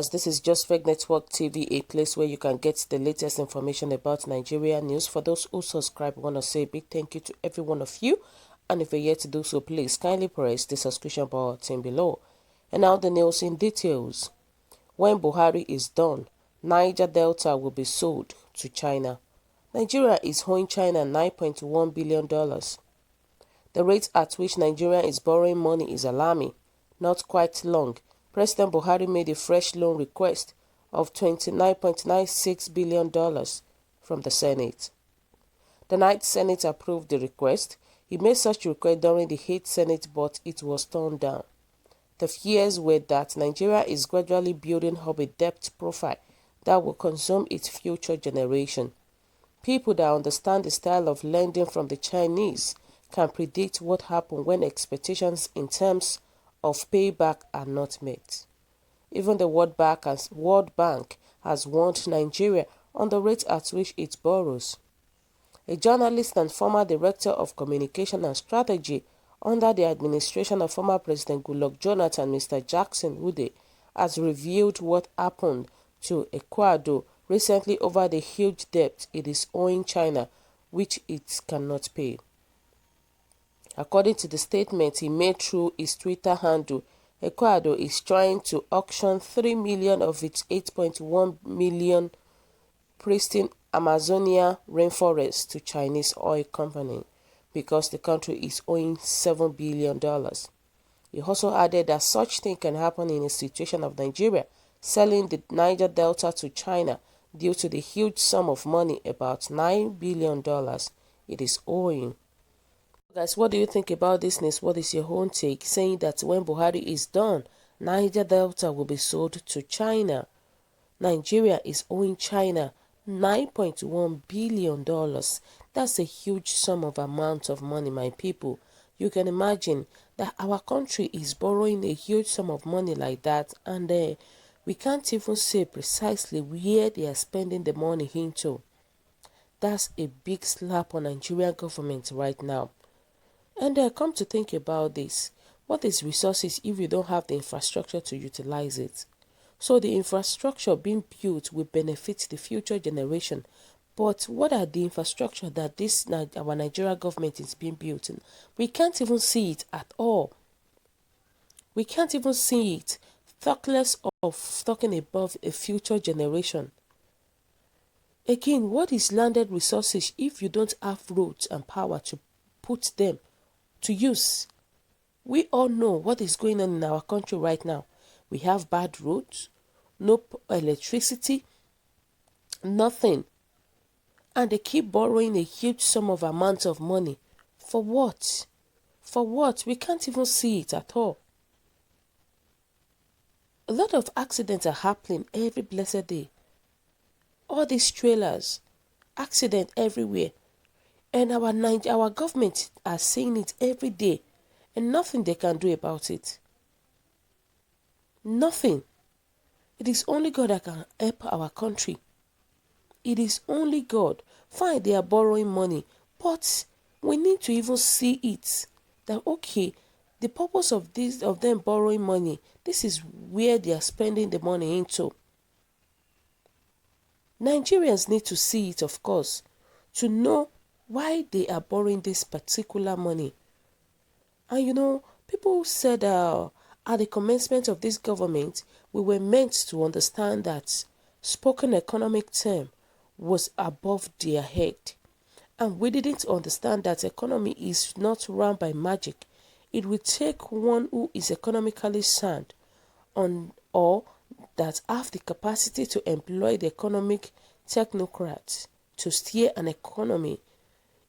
viewers, this is Just Fake Network TV, a place where you can get the latest information about Nigeria news. For those who subscribe, I want to say a big thank you to every one of you. And if you're yet to do so, please kindly press the subscription button below. And now the news in details. When Buhari is done, Niger Delta will be sold to China. Nigeria is owing China $9.1 billion. The rate at which Nigeria is borrowing money is alarming. Not quite long, President Buhari made a fresh loan request of $29.96 billion from the Senate. The 9th Senate approved the request. He made such request during the 8th Senate, but it was turned down. The fears were that Nigeria is gradually building up a debt profile that will consume its future generation. People that understand the style of lending from the Chinese can predict what happens when expectations in terms of payback are not met. Even the World Bank has warned Nigeria on the rate at which it borrows. A journalist and former director of communication and strategy under the administration of former President Goodluck Jonathan, Mr. Jackson Ude, has revealed what happened to Ecuador recently over the huge debt it is owing China, which it cannot pay. According to the statement he made through his Twitter handle, Ecuador is trying to auction 3 million of its 8.1 million pristine Amazonia rainforest to Chinese oil company because the country is owing $7 billion. He also added that such thing can happen in a situation of Nigeria selling the Niger Delta to China due to the huge sum of money, about $9 billion, it is owing. Guys, what do you think about this news? What is your own take? Saying that when Buhari is done, Niger Delta will be sold to China. Nigeria is owing China $9.1 billion. That's a huge sum of amount of money, my people. You can imagine that our country is borrowing a huge sum of money like that, and we can't even say precisely where they are spending the money into. That's a big slap on Nigerian government right now. And come to think about this, what is resources if you don't have the infrastructure to utilize it? So the infrastructure being built will benefit the future generation. But what are the infrastructure that our Nigerian government is being built in? We can't even see it at all. We can't even see it, thoughtless of talking about a future generation. Again, what is landed resources if you don't have roads and power to put them to use? We all know what is going on in our country right now. We have bad roads, no electricity, nothing. And they keep borrowing a huge sum of amount of money. For what? For what? We can't even see it at all. A lot of accidents are happening every blessed day. All these trailers, accident everywhere. And our government are saying it every day. And nothing they can do about it. Nothing. It is only God that can help our country. It is only God. Fine, they are borrowing money. But we need to even see it. That, okay, the purpose of them borrowing money, this is where they are spending the money into. Nigerians need to see it, of course, to know why they are borrowing this particular money. And you know, people said at the commencement of this government, we were meant to understand that spoken economic term was above their head. And we didn't understand that economy is not run by magic. It will take one who is economically sound or that have the capacity to employ the economic technocrats to steer an economy.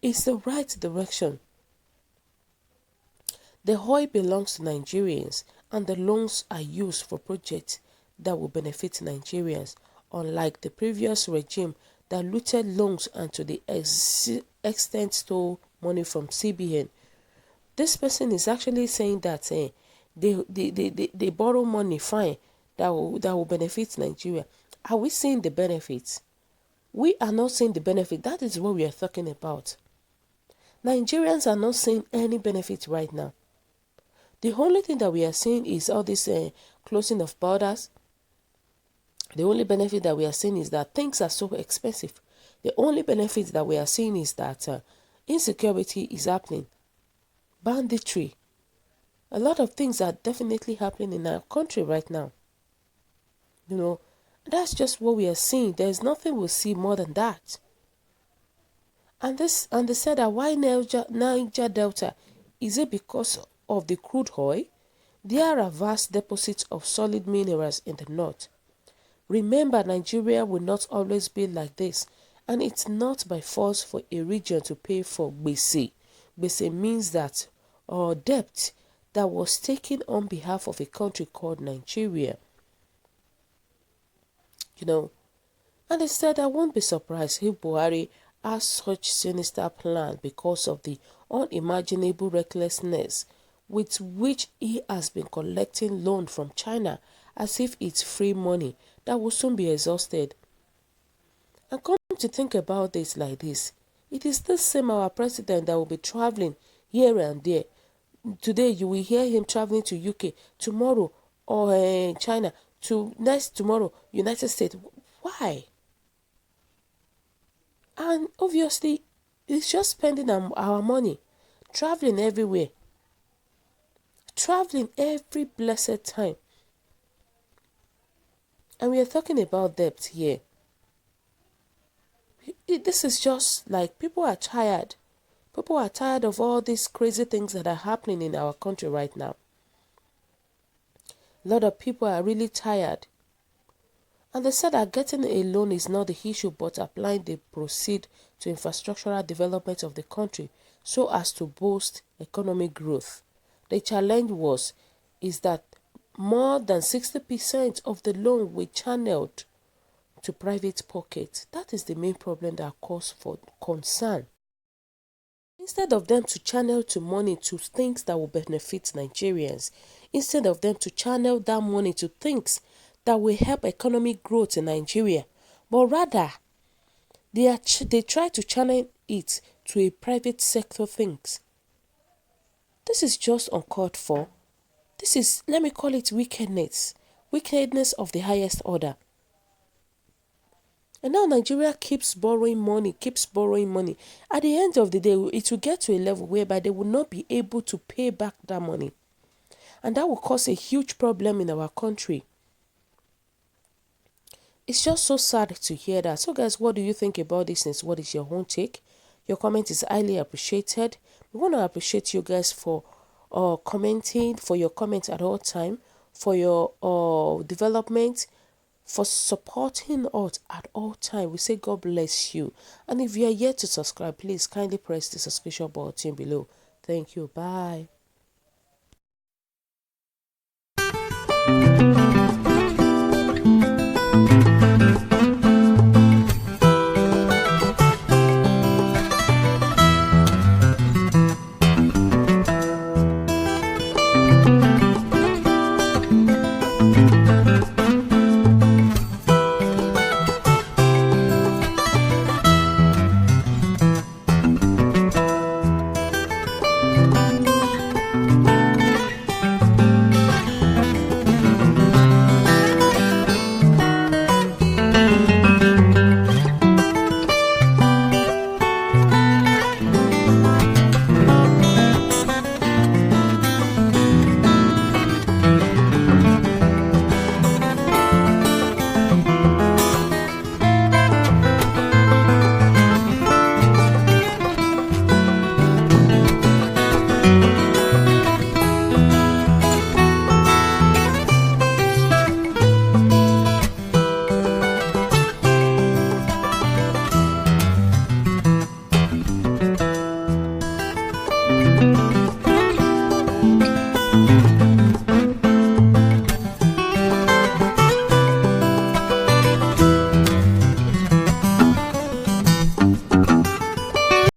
It's the right direction. The oil belongs to Nigerians, and the loans are used for projects that will benefit Nigerians, unlike the previous regime that looted loans and to the extent stole money from CBN. This person is actually saying that they borrow money, fine, that will benefit Nigeria. Are we seeing the benefits? We are not seeing the benefit. That is what we are talking about. Nigerians are not seeing any benefit right now. The only thing that we are seeing is all this closing of borders, The only benefit that we are seeing is that things are so expensive. The only benefit that we are seeing is that insecurity is happening, banditry. A lot of things are definitely happening in our country right now. You know, that's just what we are seeing. There's nothing we'll see more than that. And they said that why Niger Delta? Is it because of the crude oil? There are vast deposits of solid minerals in the north. Remember, Nigeria will not always be like this, and it's not by force for a region to pay for gbese. Gbese means that, or debt, that was taken on behalf of a country called Nigeria. You know, and they said I won't be surprised if Buhari has such sinister plan because of the unimaginable recklessness with which he has been collecting loan from China as if it's free money that will soon be exhausted. And come to think about this like this, it is this same our president that will be traveling here and there. Today you will hear him traveling to UK, tomorrow or China, to next tomorrow United States. Why? And obviously, it's just spending our money, traveling everywhere, traveling every blessed time. And we are talking about debt here. This is just like people are tired. People are tired of all these crazy things that are happening in our country right now. A lot of people are really tired. And they said that getting a loan is not the issue, but applying the proceed to infrastructural development of the country so as to boost economic growth. The challenge is that more than 60% of the loan were channeled to private pockets. That is the main problem that cause for concern. Instead of them to channel to money to things that will benefit Nigerians, instead of them to channel that money to things that will help economic growth in Nigeria, but rather they try to channel it to a private sector things. This is just uncalled for. This is, let me call it wickedness. Wickedness of the highest order. And now Nigeria keeps borrowing money, keeps borrowing money. At the end of the day, it will get to a level whereby they will not be able to pay back that money. And that will cause a huge problem in our country. It's just so sad to hear that. So guys, what do you think about this things? What is your own take? Your comment is highly appreciated. We want to appreciate you guys for commenting, for your comments at all time, for your development, for supporting us at all time. We say God bless you. And if you are yet to subscribe, please kindly press the subscription button below. Thank you. Bye.